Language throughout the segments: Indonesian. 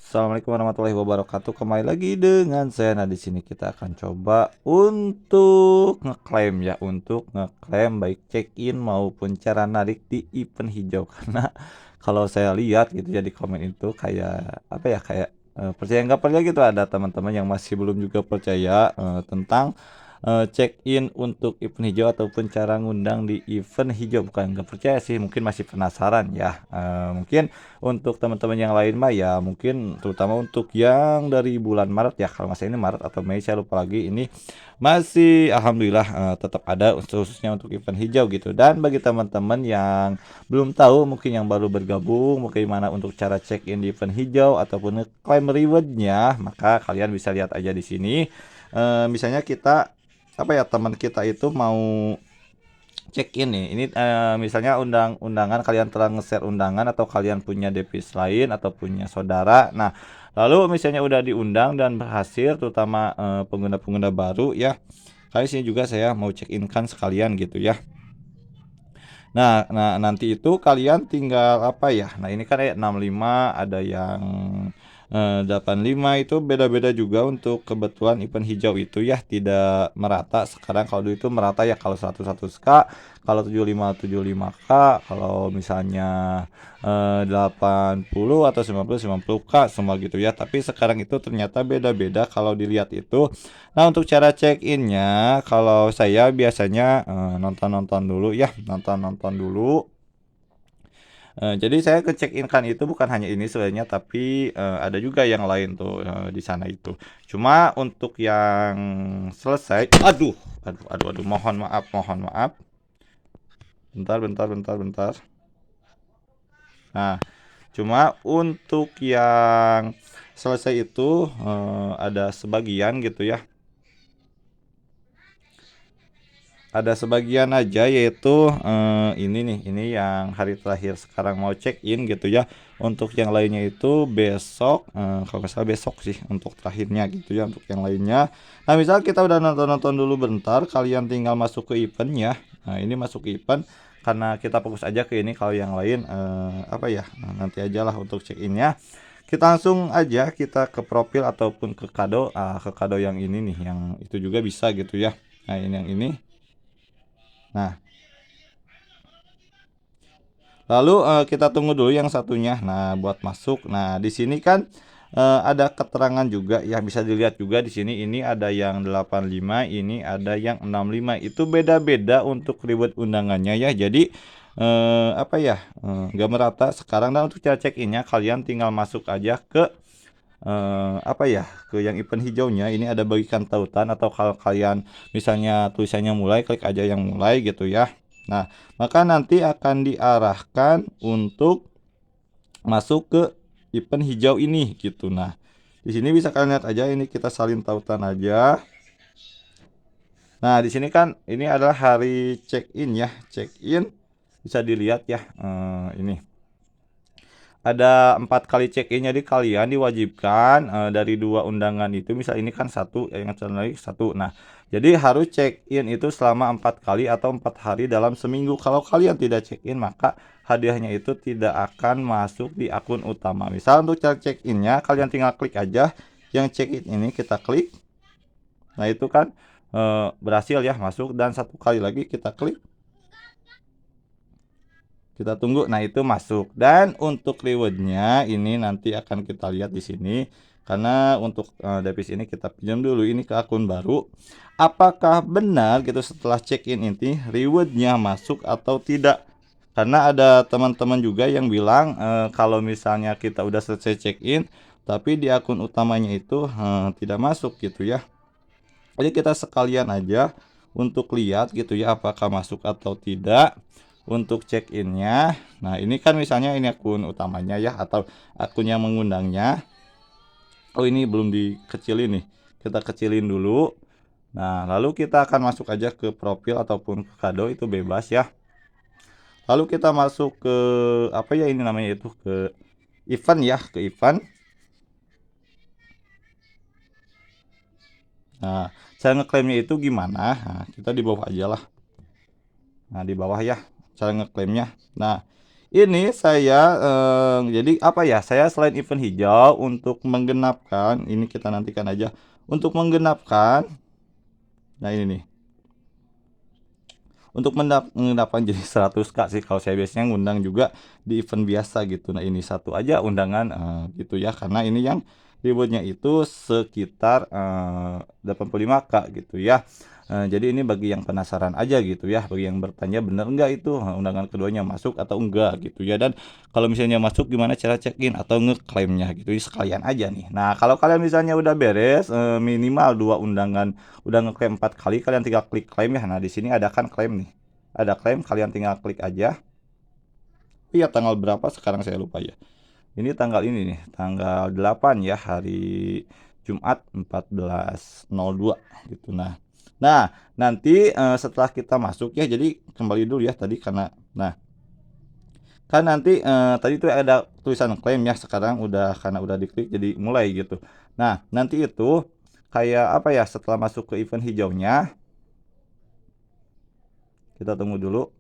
Assalamualaikum warahmatullahi wabarakatuh. Kembali lagi dengan saya. Nah, di sini kita akan coba untuk ngeklaim ya, untuk ngeklaim baik check-in maupun cara narik di event hijau. Karena kalau saya lihat gitu ya di komen itu kayak apa ya, kayak percaya nggak percaya gitu, ada teman-teman yang masih belum juga percaya tentang check-in untuk event hijau ataupun cara ngundang di event hijau. Bukan nggak percaya sih, mungkin masih penasaran ya. Mungkin untuk teman-teman yang lain mah ya mungkin terutama untuk yang dari bulan Maret ya, kalau masa ini Maret atau Mei saya lupa lagi, ini masih alhamdulillah tetap ada khususnya untuk event hijau gitu. Dan bagi teman-teman yang belum tahu, mungkin yang baru bergabung bagaimana untuk cara check in di event hijau ataupun claim rewardnya, maka kalian bisa lihat aja di sini. Misalnya kita apa ya, teman kita itu mau check in nih. Ini misalnya undangan, kalian telah nge-share undangan atau kalian punya device lain atau punya saudara. Nah, lalu misalnya udah diundang dan berhasil, terutama pengguna-pengguna baru ya. Kali sini juga saya mau check in kan sekalian gitu ya. Nah, nanti itu kalian tinggal apa ya? Nah, ini kan 65, ada yang 85, itu beda-beda juga untuk kebetulan event hijau itu ya, tidak merata. Sekarang kalau dulu itu merata ya, kalau 100-100K, kalau 75-75K, kalau misalnya 80 atau 90-90K semua gitu ya. Tapi sekarang itu ternyata beda-beda kalau dilihat itu. Nah, untuk cara check-innya, kalau saya biasanya nonton-nonton dulu ya, nonton-nonton dulu. Jadi saya ke check-in kan itu bukan hanya ini sebenarnya, tapi ada juga yang lain tuh di sana itu. Cuma untuk yang selesai, aduh, mohon maaf. Bentar. Nah, cuma untuk yang selesai itu ada sebagian gitu ya. Ada sebagian aja, yaitu ini nih, ini yang hari terakhir sekarang mau check in gitu ya. Untuk yang lainnya itu besok, kalau nggak salah besok sih untuk terakhirnya gitu ya, untuk yang lainnya. Nah, misal kita udah nonton-nonton dulu bentar, kalian tinggal masuk ke eventnya. Nah, ini masuk ke event, karena kita fokus aja ke ini. Kalau yang lain apa ya, nah, nanti aja lah untuk check innya. Kita langsung aja kita ke profil ataupun ke kado. Ke kado yang ini nih, yang itu juga bisa gitu ya. Nah, ini yang ini. Nah, lalu kita tunggu dulu yang satunya. Nah, buat masuk. Nah, di sini kan ada keterangan juga ya, bisa dilihat juga di sini. Ini ada yang 85, ini ada yang 65. Itu beda-beda untuk reward undangannya ya. Jadi apa ya? Nggak merata sekarang. Dan untuk cara check-innya, kalian tinggal masuk aja ke apa ya? Ke yang event hijaunya. Ini ada bagikan tautan, atau kalau kalian misalnya tulisannya mulai, klik aja yang mulai gitu ya. Nah, maka nanti akan diarahkan untuk masuk ke event hijau ini gitu. Nah, di sini bisa kalian lihat aja, ini kita salin tautan aja. Nah, di sini kan ini adalah hari check-in ya. Check-in bisa dilihat ya, ini ada 4 kali check-in. Jadi kalian diwajibkan dari 2 undangan itu, misal ini kan satu, yang lagi satu. Nah, jadi harus check-in itu selama 4 kali atau 4 hari dalam seminggu. Kalau kalian tidak check-in, maka hadiahnya itu tidak akan masuk di akun utama. Misal untuk cara check-innya, kalian tinggal klik aja yang check-in ini, kita klik. Nah, itu kan berhasil ya masuk, dan 1 kali lagi kita klik. Kita tunggu. Nah, itu masuk. Dan untuk rewardnya ini nanti akan kita lihat di sini. Karena untuk device ini kita pinjam dulu ini ke akun baru. Apakah benar gitu setelah check-in ini rewardnya masuk atau tidak? Karena ada teman-teman juga yang bilang kalau misalnya kita udah selesai check-in, tapi di akun utamanya itu tidak masuk gitu ya. Jadi kita sekalian aja untuk lihat gitu ya, apakah masuk atau tidak untuk check-innya. Nah, ini kan misalnya ini akun utamanya ya, atau akun yang mengundangnya. Oh, ini belum dikecilin nih. Kita kecilin dulu. Nah, lalu kita akan masuk aja ke profil ataupun ke kado, itu bebas ya. Lalu kita masuk ke apa ya, ini namanya itu ke event ya, ke event. Nah, cara ngeklaimnya itu gimana? Nah, kita di bawah aja lah. Nah, di bawah ya cara ngeklaimnya. Nah, Ini saya, jadi apa ya, saya selain event hijau untuk menggenapkan, ini kita nantikan aja, untuk menggenapkan, nah ini nih, untuk menggenapkan jadi 100K sih kalau saya biasanya ngundang juga di event biasa gitu. Nah ini satu aja undangan, gitu ya, karena ini yang reward-nya itu sekitar, 85K gitu ya. Jadi ini bagi yang penasaran aja gitu ya, bagi yang bertanya bener nggak itu, undangan keduanya masuk atau enggak gitu ya, dan kalau misalnya masuk gimana cara check-in atau ngeklaimnya gitu, ya sekalian aja nih. Nah kalau kalian misalnya udah beres, minimal 2 undangan, udah ngeklaim 4 kali, kalian tinggal klik klaim ya. Nah di sini ada kan klaim nih, ada klaim, kalian tinggal klik aja. Iya tanggal berapa sekarang saya lupa ya. Ini tanggal ini nih, tanggal 8 ya, hari Jumat 14.02 gitu. Nah, nanti setelah kita masuk ya, jadi kembali dulu ya tadi karena, nah kan nanti tadi tuh ada tulisan klaim ya, sekarang udah karena udah diklik jadi mulai gitu. Nah nanti itu kayak apa ya, setelah masuk ke event hijaunya, kita tunggu dulu,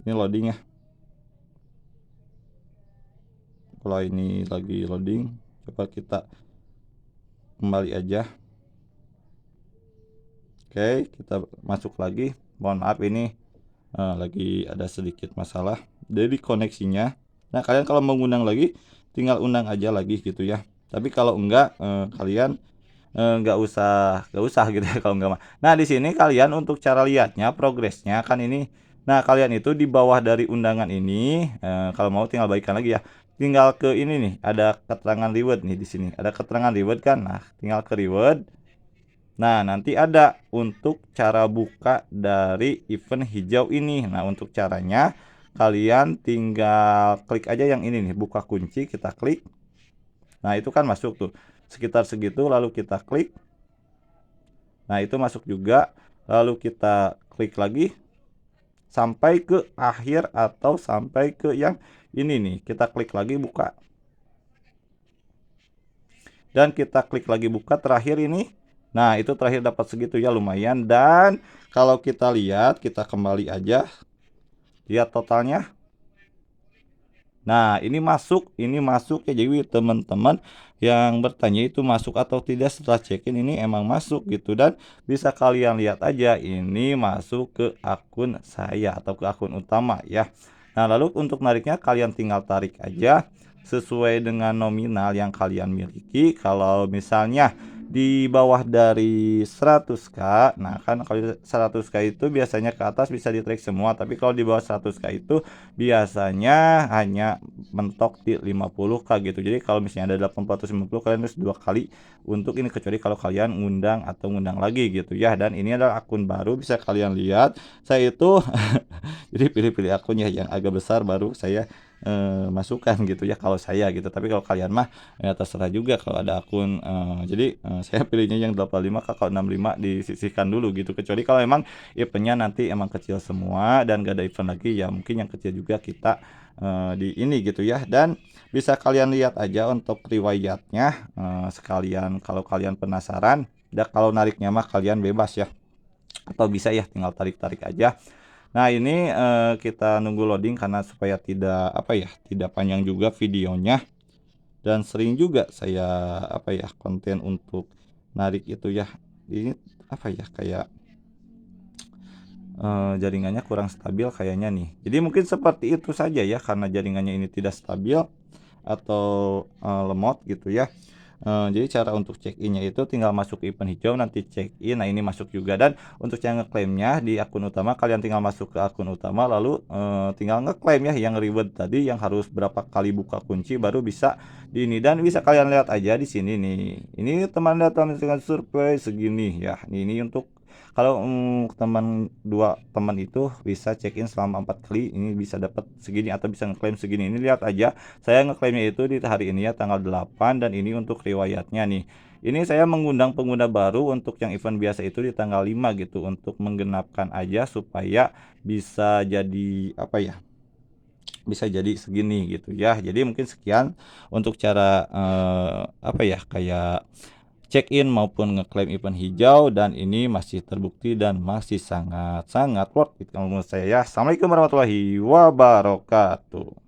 ini loading ya. Kalau ini lagi loading, coba kita kembali aja. Oke, kita masuk lagi. Mohon maaf ini lagi ada sedikit masalah dari koneksinya. Nah kalian kalau mau ngundang lagi tinggal undang aja lagi gitu ya, tapi kalau enggak, kalian nggak usah gitu ya kalau enggak mah. Nah di sini kalian untuk cara lihatnya progresnya kan ini, nah kalian itu di bawah dari undangan ini, kalau mau tinggal baikkan lagi ya, tinggal ke ini nih, ada keterangan reward nih, di sini ada keterangan reward kan. Nah tinggal ke reward. Nah, nanti ada untuk cara buka dari event hijau ini. Nah, untuk caranya kalian tinggal klik aja yang ini nih, buka kunci, kita klik. Nah, itu kan masuk tuh. Sekitar segitu lalu kita klik. Nah, itu masuk juga. Lalu kita klik lagi sampai ke akhir atau sampai ke yang ini nih. Kita klik lagi buka. Dan kita klik lagi buka terakhir ini. Nah itu terakhir dapat segitu ya, lumayan. Dan kalau kita lihat, kita kembali aja, lihat totalnya. Nah ini masuk ya. Jadi teman-teman yang bertanya itu masuk atau tidak setelah check-in, ini emang masuk gitu. Dan bisa kalian lihat aja, ini masuk ke akun saya atau ke akun utama ya. Nah lalu untuk nariknya kalian tinggal tarik aja sesuai dengan nominal yang kalian miliki. Kalau misalnya di bawah dari 100K, nah kan kalau 100K itu biasanya ke atas bisa di track semua, tapi kalau di bawah 100K itu biasanya hanya mentok di 50K gitu. Jadi kalau misalnya ada 850, kalian harus 2 kali untuk ini, kecuali kalau kalian ngundang atau ngundang lagi gitu ya. Dan ini adalah akun baru, bisa kalian lihat saya itu jadi pilih-pilih akunnya yang agak besar baru saya masukkan gitu ya kalau saya gitu. Tapi kalau kalian mah ya terserah juga, kalau ada akun jadi saya pilihnya yang 85, kalau 65 disisihkan dulu gitu, kecuali kalau emang eventnya nanti emang kecil semua dan gak ada event lagi, ya mungkin yang kecil juga kita di ini gitu ya. Dan bisa kalian lihat aja untuk riwayatnya, sekalian kalau kalian penasaran. Dan kalau nariknya mah kalian bebas ya, atau bisa ya tinggal tarik-tarik aja. Nah ini kita nunggu loading karena supaya tidak apa ya, tidak panjang juga videonya. Dan sering juga saya apa ya, konten untuk narik itu ya, ini apa ya, kayak jaringannya kurang stabil kayaknya nih. Jadi mungkin seperti itu saja ya, karena jaringannya ini tidak stabil atau lemot gitu ya. Jadi cara untuk check innya itu tinggal masuk event hijau, nanti check in. Nah ini masuk juga. Dan untuk yang ngeklaimnya di akun utama, kalian tinggal masuk ke akun utama, lalu tinggal ngeklaim ya yang reward tadi, yang harus berapa kali buka kunci baru bisa di ini. Dan bisa kalian lihat aja di sini nih, ini teman datang dengan survei segini ya. Ini untuk kalau teman, dua teman itu bisa check in selama 4 kali, ini bisa dapat segini atau bisa ngeklaim segini. Ini lihat aja, saya ngeklaimnya itu di hari ini ya, tanggal 8. Dan ini untuk riwayatnya nih, ini saya mengundang pengguna baru untuk yang event biasa itu di tanggal 5 gitu, untuk menggenapkan aja supaya bisa jadi apa ya, bisa jadi segini gitu ya. Jadi mungkin sekian untuk cara apa ya, kayak check in maupun ngeklaim event hijau, dan ini masih terbukti dan masih sangat-sangat worth it kalau menurut saya ya. Assalamualaikum warahmatullahi wabarakatuh.